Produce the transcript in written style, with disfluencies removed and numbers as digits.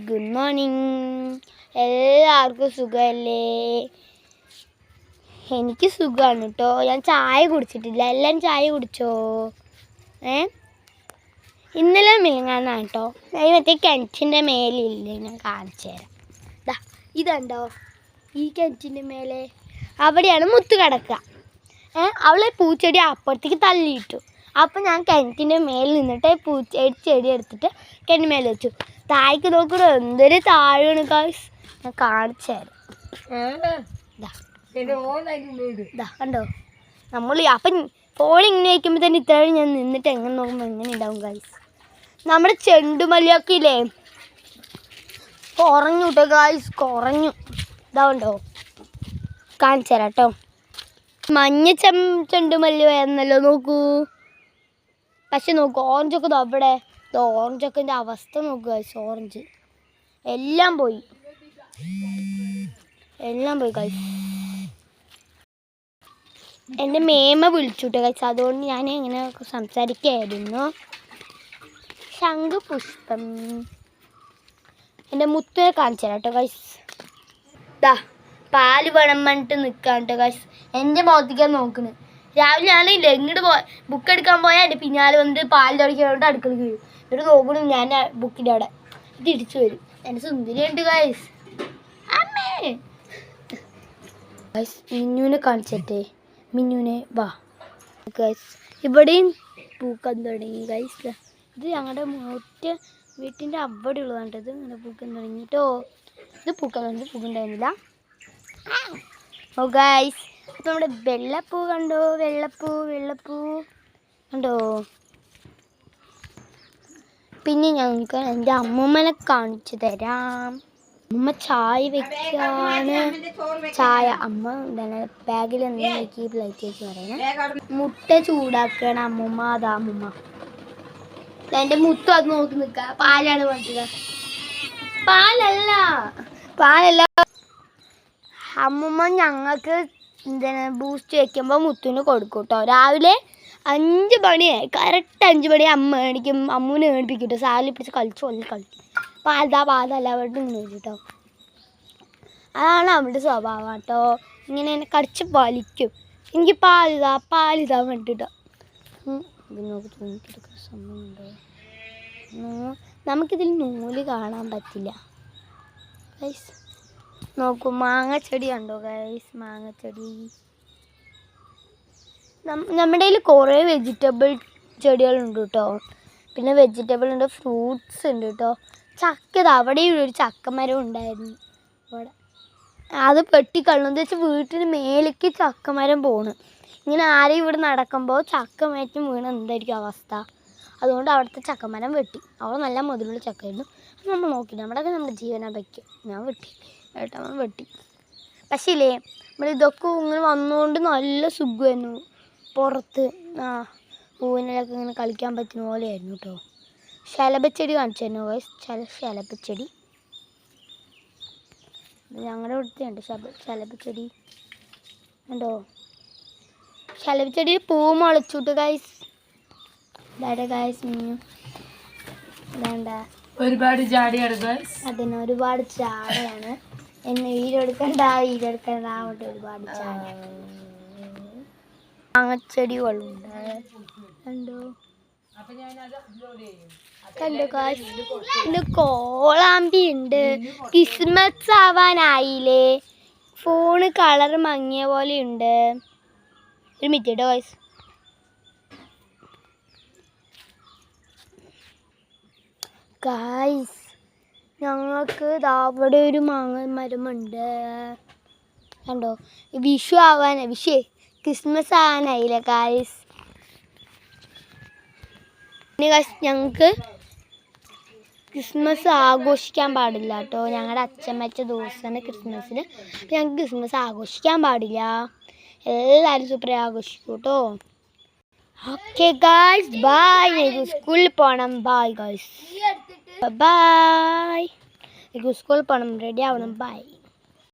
Good morning. എല്ലാവർക്കും സുഖമല്ലേ? എനിക്ക് സുഖമാണ് കേട്ടോ. ഞാൻ ചായ കുടിച്ചിട്ടില്ല. എല്ലാവരും ചായ കുടിച്ചോ? ഇന്നലെ മിനിങ്ങാന്നാണ് കേട്ടോ. മറ്റേ കിണറ്റിൻ്റെ മേലില്ലേ, ഞാൻ കാണിച്ചു തരാം. ഇതുണ്ടോ ഈ കിണറ്റിൻ്റെ മേലെ? അവിടെയാണ് മുത്ത് കിടക്കുക. അവളെ പൂച്ചെടി അപ്പുറത്തേക്ക് തള്ളിയിട്ടു. അപ്പം ഞാൻ കിണറ്റിൻ്റെ മേലിൽ നിന്നിട്ട് ചെടി എടുത്തിട്ട് കിണറ്റിന് മേലെ വെച്ചു. താഴേക്ക് നോക്കണോ, എന്തൊരു താഴെയാണ് ഗായ്സ്. ഞാൻ കാണിച്ചു തരാം. കണ്ടോ നമ്മൾ അപ്പം ഫോൺ ഇങ്ങനെ വയ്ക്കുമ്പോൾ തന്നെ ഇത്രയും ഞാൻ നിന്നിട്ട് എങ്ങനെ നോക്കുമ്പോൾ എങ്ങനെ ഉണ്ടാവും ഗായ്സ്. നമ്മുടെ ചെണ്ടുമല്ലിയൊക്കെ ഇല്ലേ, കുറഞ്ഞു കേട്ടോ ഗായ്സ്, കുറഞ്ഞു. ഇതാവുണ്ടോ, കാണിച്ചു തരാം കേട്ടോ. മഞ്ഞ ചെണ്ടുമല്ലി വരുന്നല്ലോ, നോക്കൂ. പക്ഷെ നോക്കൂ, ഓറഞ്ചൊക്കെ അവിടെ. ഓറഞ്ചൊക്കെ അവസ്ഥ നോക്കുക ഗൈസ്. ഓറഞ്ച് എല്ലാം പോയി ഗൈസ്. എൻ്റെ മേമ വിളിച്ചുട്ടോ ഗൈസ്, അതുകൊണ്ട് ഞാൻ ഇങ്ങനെ സംസാരിക്കായിരുന്നു. ശംഖുപുഷ്പം എൻ്റെ മുത്തിനെ കാണിച്ചു തരാം കേട്ടോ ഗൈസ്. പാല് വേണം പറഞ്ഞിട്ട് നിൽക്കാം കേട്ടോ ഗൈസ്. എൻ്റെ മുഖത്തേക്കാണ് നോക്കുന്നത്. രാവിലെ ഞാനില്ല ഇങ്ങോട്ട് ബുക്ക് എടുക്കാൻ പോയാൽ എൻ്റെ പിന്നാലെ വന്നിട്ട് പാൽ തുടക്കിയോണ്ട് അടുക്കള വീഴും. എന്നിട്ട് നോക്കണം ഞാൻ ബുക്കിൻ്റെ അവിടെ തിരിച്ചു വരും. എൻ്റെ സുന്ദരിയുണ്ട് ഗൈസ്. അമ്മേ ഗൈസ്, മിന്നുവിനെ കാണിച്ചിട്ടേ. മിന്നുവിനെ വാ ഗൈസ്. ഇവിടെയും പൂക്കാൻ തുടങ്ങി ഗൈസ്. ഇത് ഞങ്ങളുടെ വീട്ടിൻ്റെ അവിടെ ഉള്ളതാണ്. ഇത് ഇങ്ങനെ പൂക്കാൻ തുടങ്ങിയിട്ടോ. ഇത് പൂക്കുണ്ടായിരുന്നില്ല. ഓ ഗൈസ്, അപ്പം നമ്മുടെ വെള്ളപ്പൂ കണ്ടോ? വെള്ളപ്പൂ കണ്ടോ? പിന്നെ ഞങ്ങൾക്ക് എൻ്റെ അമ്മൂമ്മനെ കാണിച്ചു തരാം. അമ്മ ചായ വെക്കാണ്. ചായ അമ്മ എന്താണ് ബാഗിൽ എന്തെങ്കിലും പ്ലേറ്റ് വെച്ച് പറയുന്നത്. മുട്ട ചൂടാക്കണം അമ്മൂമ്മ. അതാ അമ്മൂമ്മ. എൻ്റെ മുത്തും അത് നോക്കി നിൽക്കുക. പാലാണ് പറഞ്ഞത്. പാലല്ല അമ്മൂമ്മ ഞങ്ങൾക്ക് എന്താണ് ബൂസ്റ്റ് വയ്ക്കുമ്പോൾ മുത്തുവിന് കൊടുക്കും കേട്ടോ. രാവിലെ 5 മണിയായി, കറക്റ്റ് 5 മണി അമ്മ മേടിക്കും. അമ്മൂനെ മേടിപ്പിക്കും കേട്ടോ. സാലിൽ പിടിച്ച് കളിക്കും. പാലല്ല അവിടെ നിന്ന് കേട്ടോ. അതാണ് അവളുടെ സ്വഭാവം കേട്ടോ. ഇങ്ങനെ എന്നെ കടിച്ച് പാലിക്കും. എനിക്ക് പാലിതാ വേണ്ടിട്ടോ. ഇത് നോക്കി തോന്നിക്കെടുക്കുന്ന സമയമുണ്ടോ? നമുക്കിതിൽ നൂല് കാണാൻ പറ്റില്ല ഗൈസ്. നോക്കൂ, മാങ്ങച്ചെടി കണ്ടോ ഗൈസ്? മാങ്ങച്ചെടി. നമ്മുടെ കയ്യിൽ കുറേ വെജിറ്റബിൾ ചെടികളുണ്ട് കേട്ടോ. പിന്നെ വെജിറ്റബിൾ ഉണ്ട്, ഫ്രൂട്ട്സ് ഉണ്ട് കേട്ടോ. ചക്ക, അവിടെ ഒരു ചക്കമരം ഉണ്ടായിരുന്നു ഇവിടെ. അത് പെട്ടിക്കളണെന്ന് വെച്ചാൽ വീട്ടിന് മേലേക്ക് ചക്കമരം പോണ്. ഇങ്ങനെ ആരെയും ഇവിടെ നടക്കുമ്പോൾ ചക്കമേറ്റും വീണ് എന്തായിരിക്കും അവസ്ഥ? അതുകൊണ്ട് അവിടുത്തെ ചക്കമരം വെട്ടി. അവിടെ നല്ല മുതലുള്ള ചക്കയായിരുന്നു. അത് നമ്മൾ നോക്കി, നമ്മുടെ ജീവനെ വയ്ക്കും. ഞാൻ വെട്ടി. പക്ഷേ ഇല്ലേ, നമ്മളിതൊക്കെ ഇങ്ങനെ വന്നുകൊണ്ട് നല്ല സുഖമായിരുന്നു. പുറത്ത് പൂവിനൊക്കെ ഇങ്ങനെ കളിക്കാൻ പറ്റുന്ന പോലെയായിരുന്നു കേട്ടോ. ശലഭച്ചെടി കാണിച്ചു തരുന്നു ഗൈസ്. ശലഭച്ചെടി ഞങ്ങളുടെ ഇവിടുത്തെയുണ്ട് ശലഭച്ചെടി ഉണ്ടോ? ശലഭച്ചെടി പൂ മുളച്ചുട്ട് ഗൈസ്. ഇതാടെ ഗൈസ്, മിന്നു വേണ്ട, ഒരുപാട് ചാടിയാണ് ഗൈസ്. അതിന് ഒരുപാട് ചാടയാണ്. എന്നെ വീടെടുക്കണ്ട അങ്ങോട്ട് ഒരുപാട് ചാട. മാങ്ങച്ചെടികളുണ്ട് കണ്ടോ ഗൈസ്. പിന്നെ കോളാമ്പി ഉണ്ട്. ക്രിസ്മസ് ആവാനായില്ലേ? ഫോണ് കളർ മങ്ങിയ പോലെ ഉണ്ട്. ഒരു മിനിറ്റ് ഗൈസ്. ഗൈസ്, ഞങ്ങൾക്ക് അവിടെ ഒരു മാങ്ങ മരമുണ്ട് കണ്ടോ. ക്രിസ്മസ് ആവാനായില്ലേ ഗൈസ്? പിന്നെ ഗൈസ്, ഞങ്ങൾക്ക് ക്രിസ്മസ് ആഘോഷിക്കാൻ പാടില്ല കേട്ടോ. ഞങ്ങളുടെ അച്ഛൻ മരിച്ച ദിവസമാണ് ക്രിസ്മസിന്. അപ്പം ഞങ്ങൾക്ക് ക്രിസ്മസ് ആഘോഷിക്കാൻ പാടില്ല. എല്ലാവരും സൂപ്പർ ആഘോഷിക്കും കേട്ടോ. Okay guys, bye. എനിക്ക് സ്കൂളിൽ പോകണം. Bye guys, bye. എനിക്ക് സ്കൂളിൽ പോകണം, റെഡി ആവണം. ബൈ.